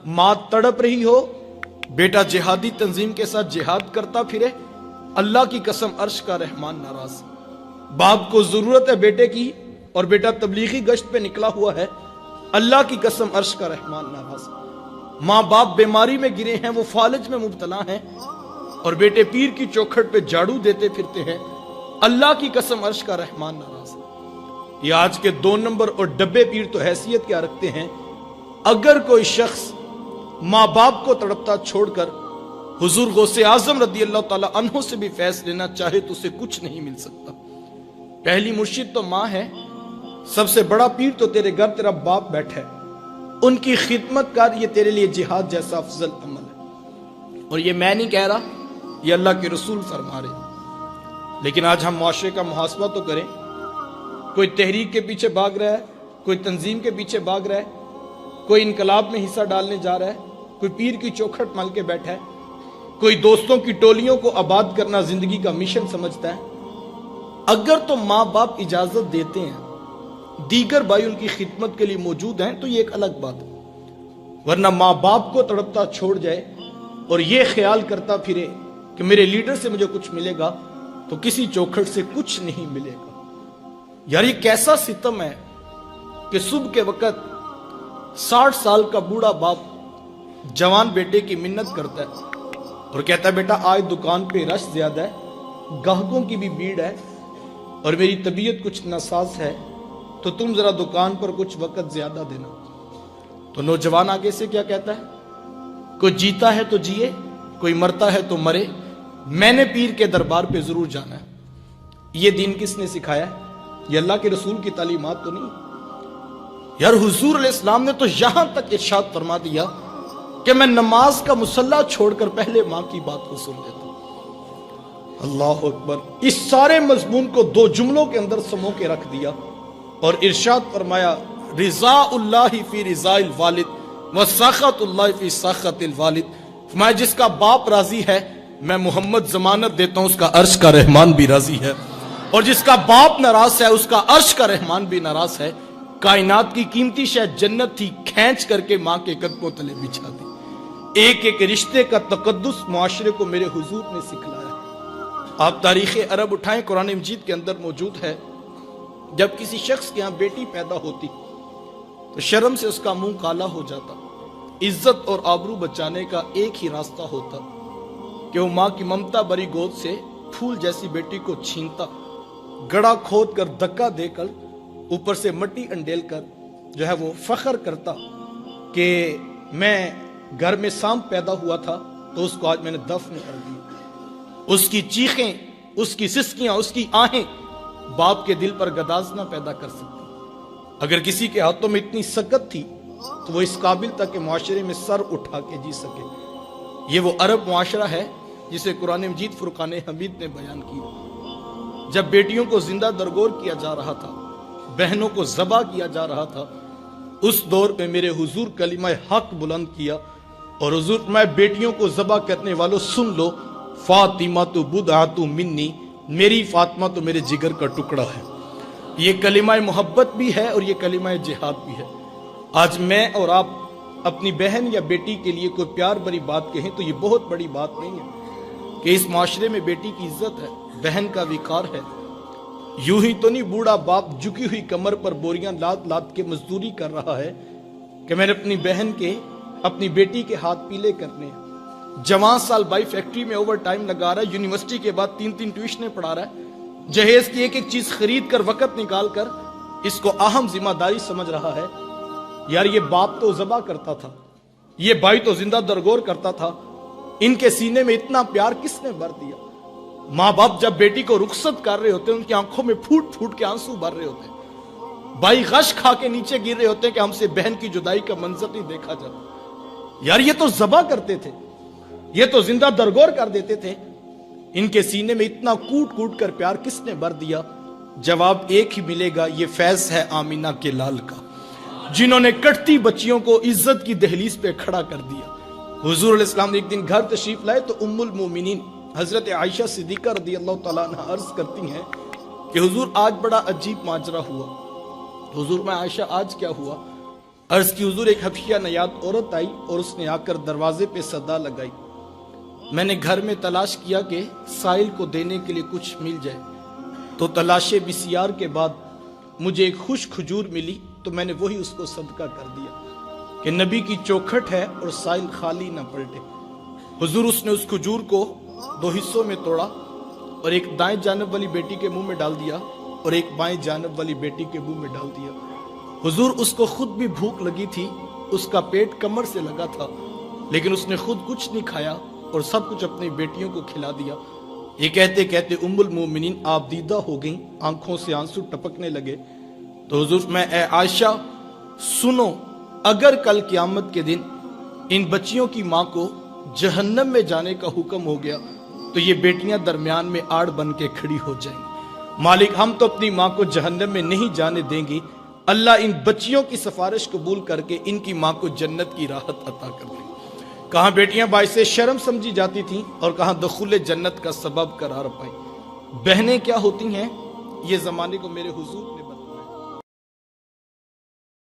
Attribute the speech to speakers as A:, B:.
A: माँ तड़प रही हो, बेटा जिहादी तंजीम के साथ जिहाद करता फिरे, अल्लाह की कसम अर्श का रहमान नाराज। बाप को जरूरत है बेटे की और बेटा तबलीगी गश्त पे निकला हुआ है, अल्लाह की कसम अर्श का रहमान नाराज। माँ बाप बीमारी में गिरे हैं, वो फालज में मुब्तला हैं और बेटे पीर की चौखट पे झाड़ू देते फिरते हैं, अल्लाह की कसम अर्श का रहमान नाराज। ये आज के 2 नंबर और डब्बे पीर तो हैसियत क्या रखते हैं। अगर कोई शख्स माँ बाप को तड़पता छोड़कर हुजूर गौसे आजम रदी अल्लाह ताला अन्हो से भी फैज लेना चाहे तो उसे कुछ नहीं मिल सकता। पहली मुर्शिद तो माँ है, सबसे बड़ा पीर तो तेरे घर तेरा बाप बैठा है, उनकी खिदमत कर, ये तेरे लिए जिहाद जैसा अफजल अमल है। और ये मैं नहीं कह रहा, ये अल्लाह के रसूल फरमा रहे। लेकिन आज हम मुआशरे का मुहासबा तो करें। कोई तहरीक के पीछे भाग रहा है, कोई तंजीम के पीछे भाग रहा है, कोई इनकलाब में हिस्सा डालने जा रहा है, कोई पीर की चौखट मल के बैठा है, कोई दोस्तों की टोलियों को आबाद करना जिंदगी का मिशन समझता है। अगर तो माँ बाप इजाजत देते हैं, दीगर भाई उनकी खिदमत के लिए मौजूद हैं, तो ये एक अलग बात है। वरना माँ बाप को तड़पता छोड़ जाए और ये ख्याल करता फिरे कि मेरे लीडर से मुझे कुछ मिलेगा, तो किसी चौखट से कुछ नहीं मिलेगा। यार ये कैसा सितम है कि सुबह के वक्त 60 साल का बूढ़ा बाप जवान बेटे की मिन्नत करता है और कहता है बेटा आज दुकान पे रश ज्यादा है, ग्राहकों की भी भीड़ है और मेरी तबीयत कुछ नासाज है, तो तुम जरा दुकान पर कुछ वक्त ज्यादा देना। तो नौजवान आगे से क्या कहता है, कोई जीता है तो जिए, कोई मरता है तो मरे, मैंने पीर के दरबार पे जरूर जाना है। ये दीन किसने सिखाया है? ये अल्लाह के रसूल की तालीमात तो नहीं। यार हुजूर अलैहिस्सलाम ने तो यहां तक इरशाद फरमा दिया कि मैं नमाज का मुसल्ला छोड़कर पहले मां की बात को सुन लेता हूं। अल्लाह अकबर। इस सारे मजमून को 2 जुमलों के अंदर समो के रख दिया और इरशाद फरमाया रिज़ाउल्लाहि फी रिज़ाइल वालिद व सख़तुल्लाहि फी सख़तिल वालिद। फरमाया जिसका बाप राजी है मैं मोहम्मद जमानत देता हूं उसका अर्श का रहमान भी राजी है, और जिसका बाप नाराज है उसका अर्श का रहमान भी नाराज है। कायनात की कीमती शायद जन्नत थी, खींच करके मां के कदमों तले बिछा दी। एक एक रिश्ते का तकद्दुस मुआशरे को मेरे हुजूर ने सिखलाया। आप तारीख अरब उठाएं, कुरान मजीद के अंदर मौजूद है, जब किसी शख्स के यहां बेटी पैदा होती तो शर्म से उसका मुंह काला हो जाता। इज्जत और आबरू बचाने का एक ही रास्ता होता कि वो मां की ममता भरी गोद से फूल जैसी बेटी को छीनता, गड़ा खोद कर धक्का देकर ऊपर से मट्टी अंडेल कर जो है वो फख्र करता कि मैं घर में सांप पैदा हुआ था तो उसको आज मैंने दफन कर दिया। उसकी चीखें, उसकी सिसकियां, उसकी आहें बाप के दिल पर गदाज ना पैदा कर सकती। अगर किसी के हाथों में इतनी सकत थी तो वो इस काबिल था कि मुआशरे में सर उठा के जी सके। ये वो अरब मुआशरा है जिसे कुरान मजीद फुरकान हमीद ने बयान किया। जब बेटियों को जिंदा दरगोर किया जा रहा था, बहनों को ज़बा किया जा रहा था, उस दौर में मेरे हुजूर कलिमा हक बुलंद किया और हुजूर मैं बेटियों को ज़बा करने वालों सुन लो, फातिमा तो बुदअतु मिन्नी, मेरी फातिमा तो मेरे जिगर का टुकड़ा है। ये कलिमा मोहब्बत भी है और ये कलिमा जिहाद भी है। आज मैं और आप अपनी बहन या बेटी के लिए कोई प्यार भरी बात कहें तो ये बहुत बड़ी बात नहीं है कि इस माशरे में बेटी की इज्जत है, बहन का विकार है। यूं ही तो नहीं बूढ़ा बाप झुकी हुई कमर पर बोरियां लाद लाद के मजदूरी कर रहा है कि मैंने अपनी बहन के, अपनी बेटी के हाथ पीले करने हैं। जवान साल भाई फैक्ट्री में ओवर टाइम लगा रहा है, यूनिवर्सिटी के बाद 3-3 ट्यूशनें पढ़ा रहा है, जहेज की एक एक चीज खरीद कर वक्त निकाल कर इसको अहम जिम्मेदारी समझ रहा है। यार ये बाप तो ज़बा करता था, ये भाई तो जिंदा दरगोर करता था, इनके सीने में इतना प्यार किसने भर दिया? माँ बाप जब बेटी को रुखसत कर रहे होते हैं, उनकी आंखों में फूट फूट के आंसू भर रहे होते हैं, भाई गश खा के नीचे गिर रहे होते हैं कि हमसे बहन की जुदाई का मंजर नहीं देखा जाता। यार ये तो ज़बा करते थे, ये तो जिंदा दरगोर कर देते थे, इनके सीने में इतना कूट कूट कर प्यार किसने भर दिया? जवाब एक ही मिलेगा, ये फैज है आमीना के लाल का, जिन्होंने कटती बच्चियों को इज्जत की दहलीज पे खड़ा कर दिया। हुजूर अलैहि सलाम एक दिन घर तशरीफ लाए तो उम्मुल मोमिनीन हजरत आयशा सिद्दीका रदी अल्लाह तआला अन्हा अर्ज करती हैं कि हुजूर आज बड़ा अजीब माजरा हुआ। हुजूर में आयशा आज क्या हुआ? عرض کی حضور ایک حبشیہ نیاد عورت آئی اور اس نے آ کر دروازے پہ صدا لگائی. میں نے گھر میں تلاش کیا کہ سائل کو دینے کے لیے کچھ مل جائے، تو تلاش بسیار کے بعد مجھے ایک خوش کھجور ملی، تو میں نے وہی اس کو صدقہ کر دیا کہ نبی کی چوکھٹ ہے اور سائل خالی نہ پلٹے. حضور اس نے اس کھجور کو 2 حصوں میں توڑا اور ایک دائیں جانب والی بیٹی کے منہ میں ڈال دیا اور ایک بائیں جانب والی بیٹی کے منہ میں ڈال دیا. حضور اس کو خود بھی بھوک لگی تھی، اس کا پیٹ کمر سے لگا تھا، لیکن اس نے خود کچھ نہیں کھایا اور سب کچھ اپنی بیٹیوں کو کھلا دیا. یہ کہتے کہتے ام المومنین آپ دیدہ ہو گئیں، آنکھوں سے آنسو ٹپکنے لگے. تو حضور میں اے عائشہ سنو، اگر کل قیامت کے دن ان بچیوں کی ماں کو جہنم میں جانے کا حکم ہو گیا تو یہ بیٹیاں درمیان میں آڑ بن کے کھڑی ہو جائیں گی. مالک ہم تو اپنی ماں کو جہنم میں نہیں جانے دیں گی، اللہ ان بچیوں کی سفارش قبول کر کے ان کی ماں کو جنت کی راحت عطا کر دے. کہاں بیٹیاں باعث شرم سمجھی جاتی تھیں اور کہاں دخول جنت کا سبب قرار پائی. بہنیں کیا ہوتی ہیں یہ زمانے کو میرے حضور نے